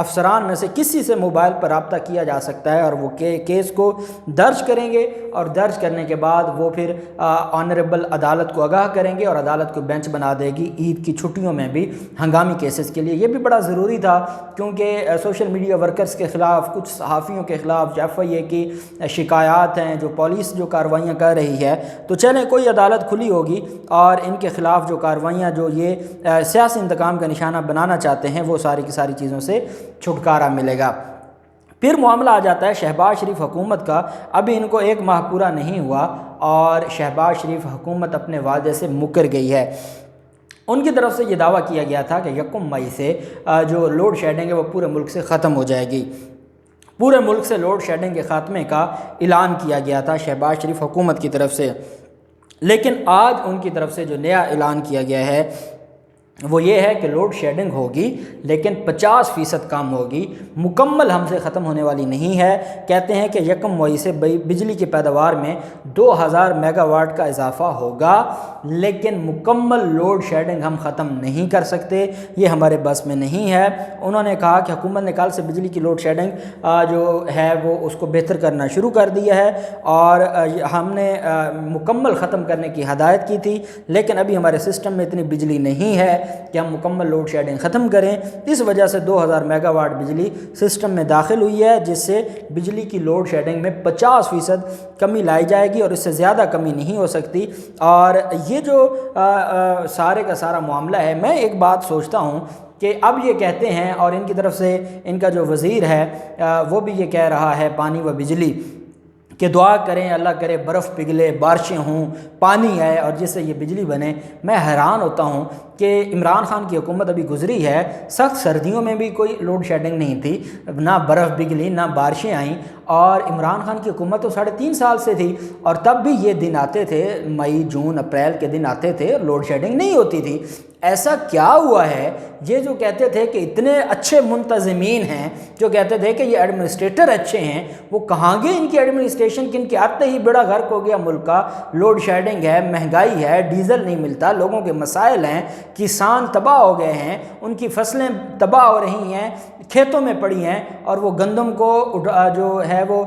افسران میں سے کسی سے موبائل پر رابطہ کیا جا سکتا ہے اور وہ کیس کو درج کریں گے، اور درج کرنے کے بعد وہ پھر آنریبل عدالت کو آگاہ کریں گے اور عدالت کو بینچ بنا دے گی عید کی چھٹیوں میں بھی ہنگامی کیسز کے لیے۔ یہ بھی بڑا ضروری تھا کیونکہ سوشل میڈیا ورکرز کے خلاف، کچھ صحافیوں کے خلاف جو FIA کی شکایات ہیں، جو پولیس جو کارروائیاں کر رہی ہے، تو چلیں کوئی عدالت کھلی ہوگی اور ان کے خلاف جو کارروائیاں جو یہ سیاسی انتقام کا نشانہ بنانا چاہتے ہیں وہ ساری کی ساری چیزوں سے چھٹکارا ملے گا۔ پھر معاملہ آ جاتا ہے شہباز شریف حکومت کا۔ ابھی ان کو 1 ماہ پورا نہیں ہوا اور شہباز شریف حکومت اپنے وعدے سے مکر گئی ہے۔ ان کی طرف سے یہ دعویٰ کیا گیا تھا کہ 1 مئی سے جو لوڈ شیڈنگ ہے وہ پورے ملک سے ختم ہو جائے گی۔ پورے ملک سے لوڈ شیڈنگ کے خاتمے کا اعلان کیا گیا تھا شہباز شریف حکومت کی طرف سے، لیکن آج ان کی طرف سے جو نیا اعلان کیا گیا ہے وہ یہ ہے کہ لوڈ شیڈنگ ہوگی لیکن 50% کم ہوگی، مکمل ہم سے ختم ہونے والی نہیں ہے۔ کہتے ہیں کہ 1 مئی سے بجلی کی پیداوار میں 2000 میگا واٹ کا اضافہ ہوگا، لیکن مکمل لوڈ شیڈنگ ہم ختم نہیں کر سکتے، یہ ہمارے بس میں نہیں ہے۔ انہوں نے کہا کہ حکومت نے کل سے بجلی کی لوڈ شیڈنگ جو ہے وہ اس کو بہتر کرنا شروع کر دیا ہے اور ہم نے مکمل ختم کرنے کی ہدایت کی تھی، لیکن ابھی ہمارے سسٹم میں اتنی بجلی نہیں ہے کہ ہم مکمل لوڈ شیڈنگ ختم کریں۔ اس وجہ سے 2000 میگا واٹ بجلی سسٹم میں داخل ہوئی ہے، جس سے بجلی کی لوڈ شیڈنگ میں 50% کمی لائی جائے گی اور اس سے زیادہ کمی نہیں ہو سکتی۔ اور یہ جو سارے کا سارا معاملہ ہے، میں ایک بات سوچتا ہوں کہ اب یہ کہتے ہیں اور ان کی طرف سے ان کا جو وزیر ہے وہ بھی یہ کہہ رہا ہے پانی و بجلی کہ دعا کریں اللہ کرے برف پگھلے، بارشیں ہوں، پانی آئے اور جس سے یہ بجلی بنے۔ میں حیران ہوتا ہوں کہ عمران خان کی حکومت ابھی گزری ہے، سخت سردیوں میں بھی کوئی لوڈ شیڈنگ نہیں تھی، نہ برف پگھلی نہ بارشیں آئیں، اور عمران خان کی حکومت تو 3.5 سال سے تھی اور تب بھی یہ دن آتے تھے، مئی جون اپریل کے دن آتے تھے، لوڈ شیڈنگ نہیں ہوتی تھی۔ ایسا کیا ہوا ہے؟ یہ جو کہتے تھے کہ اتنے اچھے منتظمین ہیں، جو کہتے تھے کہ یہ ایڈمنسٹریٹر اچھے ہیں، وہ کہاں گئے ان کی ایڈمنسٹریشن؟ کن کے آتے ہی بیڑا غرق ہو گیا ملک کا، لوڈ شیڈنگ ہے، مہنگائی ہے، ڈیزل نہیں ملتا، لوگوں کے مسائل ہیں، کسان تباہ ہو گئے ہیں، ان کی فصلیں تباہ ہو رہی ہیں، کھیتوں میں پڑی ہیں اور وہ گندم کو جو ہے وہ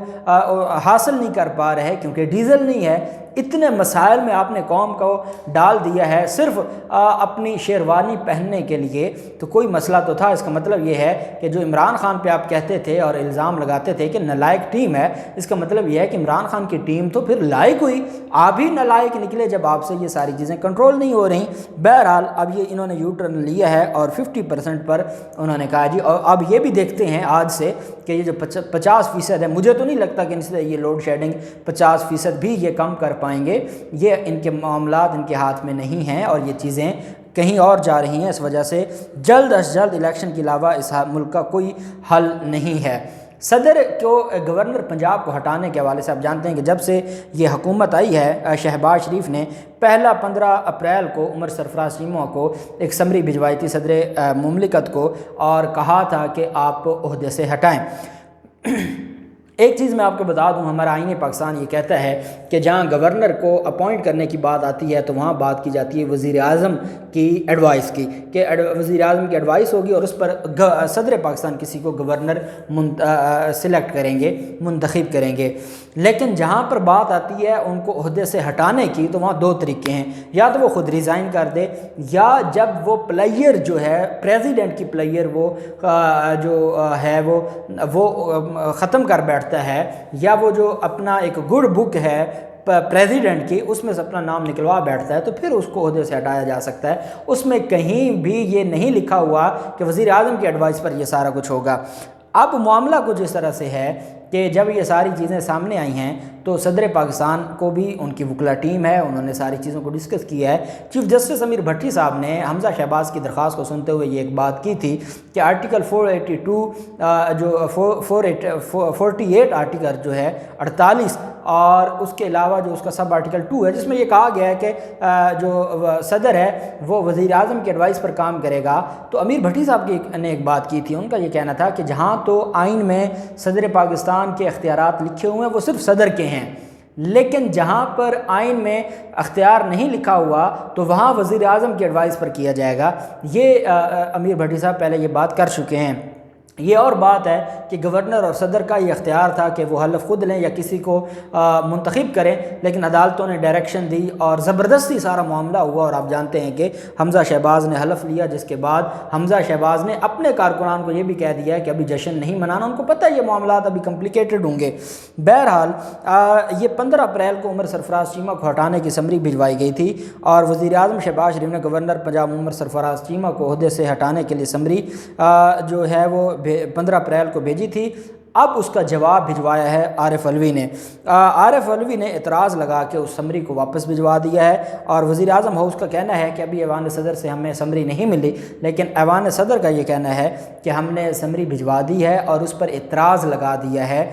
حاصل نہیں کر پا رہے کیونکہ ڈیزل نہیں ہے۔ اتنے مسائل میں آپ نے قوم کو ڈال دیا ہے صرف اپنی شیروانی پہننے کے لیے۔ تو کوئی مسئلہ تو تھا۔ اس کا مطلب یہ ہے کہ جو عمران خان پہ آپ کہتے تھے اور الزام لگاتے تھے کہ نالائق ٹیم ہے، اس کا مطلب یہ ہے کہ عمران خان کی ٹیم تو پھر لائق ہوئی، آپ ہی نالائق نکلے جب آپ سے یہ ساری چیزیں کنٹرول نہیں ہو رہی۔ بہرحال اب یہ انہوں نے یو ٹرن لیا ہے اور 50% پر انہوں نے کہا جی، اور اب یہ بھی دیکھتے ہیں آج سے کہ یہ جو 50% ہے، مجھے تو نہیں لگتا کہ ان سے یہ لوڈ شیڈنگ 50% بھی یہ کم کر پائیں گے۔ یہ ان کے معاملات ان کے ہاتھ میں نہیں ہیں اور یہ چیزیں کہیں اور جا رہی ہیں۔ اس وجہ سے جلد از جلد الیکشن کے علاوہ اس ملک کا کوئی حل نہیں ہے۔ صدر کو گورنر پنجاب کو ہٹانے کے حوالے سے آپ جانتے ہیں کہ جب سے یہ حکومت آئی ہے، شہباز شریف نے پہلا 15 اپریل کو عمر سرفراز چیمہ کو ایک سمری بھجوائی تھی صدر مملکت کو اور کہا تھا کہ آپ عہدے سے ہٹائیں۔ ایک چیز میں آپ کو بتا دوں، ہمارا آئین پاکستان یہ کہتا ہے کہ جہاں گورنر کو اپوائنٹ کرنے کی بات آتی ہے تو وہاں بات کی جاتی ہے وزیر اعظم کی ایڈوائس کی، کہ وزیر اعظم کی ایڈوائس ہوگی اور اس پر صدر پاکستان کسی کو گورنر سلیکٹ کریں گے، منتخب کریں گے۔ لیکن جہاں پر بات آتی ہے ان کو عہدے سے ہٹانے کی تو وہاں 2 طریقے ہیں، یا تو وہ خود ریزائن کر دے، یا جب وہ پلیئر جو ہے پریزیڈنٹ کی پلیئر وہ جو ہے وہ ختم کر بیٹھتا ہے، یا وہ جو اپنا ایک گڈ بک ہے پریزیڈنٹ کی اس میں سے اپنا نام نکلوا بیٹھتا ہے تو پھر اس کو عہدے سے ہٹایا جا سکتا ہے۔ اس میں کہیں بھی یہ نہیں لکھا ہوا کہ وزیر اعظم کی ایڈوائس پر یہ سارا کچھ ہوگا۔ اب معاملہ کچھ اس طرح سے ہے کہ جب یہ ساری چیزیں سامنے آئی ہیں تو صدر پاکستان کو بھی ان کی وکلا ٹیم ہے، انہوں نے ساری چیزوں کو ڈسکس کیا ہے۔ چیف جسٹس امیر بھٹی صاحب نے حمزہ شہباز کی درخواست کو سنتے ہوئے یہ ایک بات کی تھی کہ آرٹیکل 482 جو 48 آرٹیکل جو ہے 48 اور اس کے علاوہ جو اس کا سب آرٹیکل 2 ہے جس میں یہ کہا گیا ہے کہ جو صدر ہے وہ وزیر اعظم کی ایڈوائس پر کام کرے گا، تو امیر بھٹی صاحب نے ایک بات کی تھی، ان کا یہ کہنا تھا کہ جہاں تو آئین میں صدر پاکستان کے اختیارات لکھے ہوئے ہیں وہ صرف صدر کے ہیں، لیکن جہاں پر آئین میں اختیار نہیں لکھا ہوا تو وہاں وزیر اعظم کی ایڈوائس پر کیا جائے گا۔ یہ امیر بھٹی صاحب پہلے یہ بات کر چکے ہیں۔ یہ اور بات ہے کہ گورنر اور صدر کا یہ اختیار تھا کہ وہ حلف خود لیں یا کسی کو منتخب کریں، لیکن عدالتوں نے ڈائریکشن دی اور زبردستی سارا معاملہ ہوا، اور آپ جانتے ہیں کہ حمزہ شہباز نے حلف لیا، جس کے بعد حمزہ شہباز نے اپنے کارکنان کو یہ بھی کہہ دیا ہے کہ ابھی جشن نہیں منانا، ان کو پتہ ہے یہ معاملات ابھی کمپلیکیٹڈ ہوں گے۔ بہرحال یہ 15 اپریل کو عمر سرفراز چیمہ کو ہٹانے کی سمری بھجوائی گئی تھی، اور وزیر اعظم شہباز شریف نے گورنر پنجاب عمر سرفراز چیمہ کو عہدے سے ہٹانے کے لیے سمری جو ہے وہ 15 اپریل کو بھیجی تھی۔ اب اس کا جواب بھجوایا ہے عارف علوی نے۔ عارف علوی نے اعتراض لگا کے اس سمری کو واپس بھجوا دیا ہے، اور وزیر اعظم ہاؤس کا کہنا ہے کہ ابھی ایوان صدر سے ہمیں سمری نہیں ملی، لیکن ایوان صدر کا یہ کہنا ہے کہ ہم نے سمری بھجوا دی ہے اور اس پر اعتراض لگا دیا ہے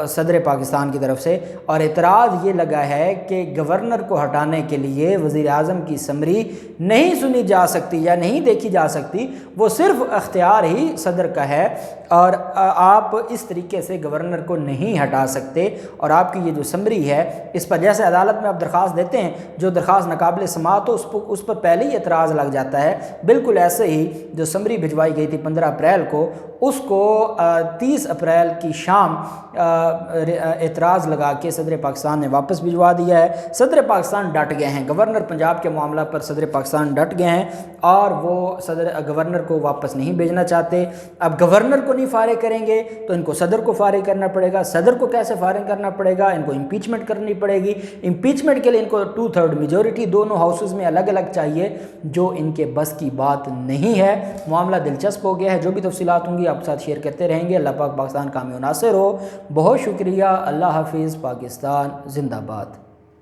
صدر پاکستان کی طرف سے، اور اعتراض یہ لگا ہے کہ گورنر کو ہٹانے کے لیے وزیر اعظم کی سمری نہیں سنی جا سکتی یا نہیں دیکھی جا سکتی، وہ صرف اختیار ہی صدر کا ہے، اور آپ اس طریقے سے گورنر کو نہیں ہٹا سکتے، اور آپ کی یہ جو سمری ہے اس پر جیسے عدالت میں آپ درخواست دیتے ہیں، جو درخواست ناقابل سماعت ہو اس پر پہلے ہی اعتراض لگ جاتا ہے، بالکل ایسے ہی جو سمری بھجوائی گئی تھی 15 اپریل کو، اس کو 30 اپریل کی شام اعتراض لگا کے صدر پاکستان نے واپس بھجوا دیا ہے۔ صدر پاکستان ڈٹ گئے ہیں، گورنر پنجاب کے معاملہ پر صدر پاکستان ڈٹ گئے ہیں، اور وہ گورنر کو واپس نہیں بھیجنا چاہتے۔ اب گورنر کو نہیں فارغ کریں گے تو ان کو صدر کو فارغ کرنا پڑے گا، صدر کو کیسے فارغ کرنا پڑے گا؟ ان کو امپیچمنٹ کرنی پڑے گی، امپیچمنٹ کے لیے ان کو 2/3 میجورٹی دونوں ہاؤسز میں الگ الگ چاہیے، جو ان کے بس کی بات نہیں ہے۔ معاملہ دلچسپ ہو گیا ہے، جو بھی تفصیلات ہوں گی آپ کے ساتھ شیئر کرتے رہیں گے۔ اللہ پاک پاکستان کامیاب و ناصر ہو۔ بہت شکریہ، اللہ حافظ، پاکستان زندہ باد۔